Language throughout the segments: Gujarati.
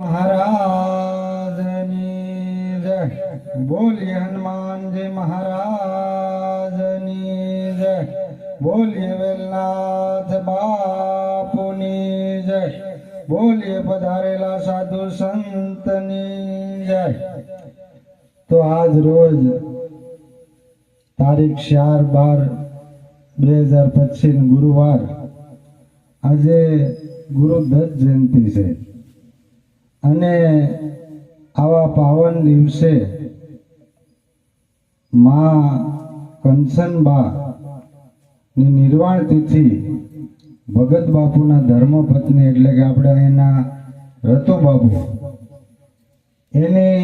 महाराजनी जय। बोलिए हनुमान जी महाराजनी जय। बोलिए वेलनाथ बापुनी जय। बोलिए पधारेला साधु संतनी जय। तो आज रोज तारीख 4/12/2025 गुरुवार આજે ગુરુ દત્ત જયંતિ છે અને આવા પાવન દિવસે માં કંચનબા ની નિર્વાણ તિથિ ભગત બાપુના ધર્મપત્ની એટલે કે આપણે એના રતો બાપુ એની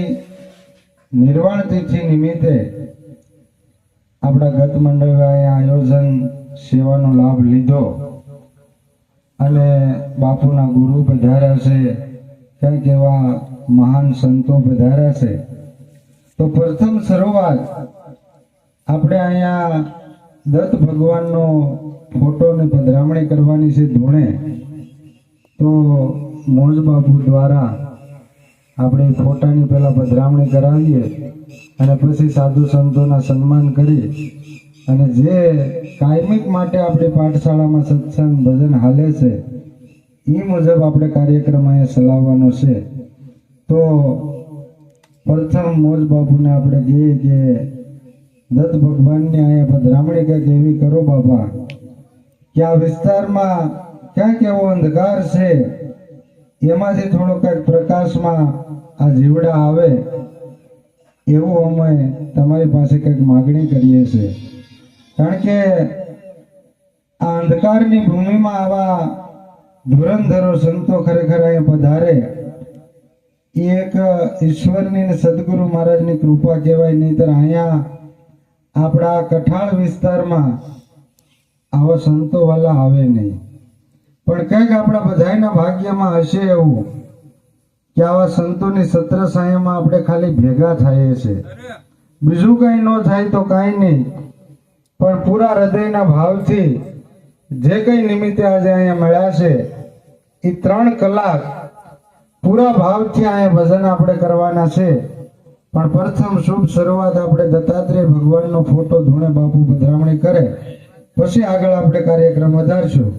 નિર્વાણ તિથિ નિમિત્તે આપણા ગત મંડળે આયોજન સેવાનો લાભ લીધો અને બાપુના ગુરુ પધાર્યા છે, ક્યાંક એવા મહાન સંતો પધાર્યા છે। તો પ્રથમ શરૂઆત આપણે અહીંયા દત્ત ભગવાનનો ફોટોની પધરામણી કરવાની છે ધૂણે। તો મોજ બાપુ દ્વારા આપણે ફોટાની પહેલા પધરામણી કરાવીએ અને પછી સાધુ સંતોના સન્માન કરી અને જે કાયમિક માટે આપણી પાઠશાળામાં સત્સંગ ભજન હાલે છે એ મુજબ આપણે કાર્યક્રમ અહીંયા ચલાવવાનો છે। તો પ્રથમ મોજ બાપુને આપણે કહીએ કે દત્ત ભગવાનની અહીંયા પધરામણી કંઈક એવી કરો બાપા કે આ વિસ્તારમાં ક્યાંક એવો અંધકાર છે એમાંથી થોડો કંઈક પ્રકાશમાં આ જીવડા આવે એવું અમે તમારી પાસે કંઈક માગણી કરીએ છીએ। કારણ કે આ અંધકારની ભૂમિમાં આવા ધુરંધરો સંતો ખરેખર અહીંયા પધારે એ એક ઈશ્વરની ને સદગુરુ મહારાજની કૃપા કહેવાય। નહીંતર અહીંયા આપણા કઠાળ વિસ્તારમાં આવા સંતો વાલા આવે નહીં। પણ કંઈક આપણા બધાના ભાગ્યમાં હશે એવું કે આવા સંતોની સત્ર સાયામાં આપણે ખાલી ભેગા થઈએ છે, બીજું કંઈ ન થાય તો કાંઈ નહીં, પણ પૂરા હૃદયના ભાવથી જે કંઈ નિમિત્તે આજે અહીંયા મળ્યા છે એ 3 કલાક પૂરા ભાવથી અહીંયા ભજન આપણે કરવાના છે। પણ પ્રથમ શુભ શરૂઆત આપણે દત્તાત્રેય ભગવાનનો ફોટો ધૂણે બાપુ પધરામણી કરે, પછી આગળ આપણે કાર્યક્રમ વધારશું।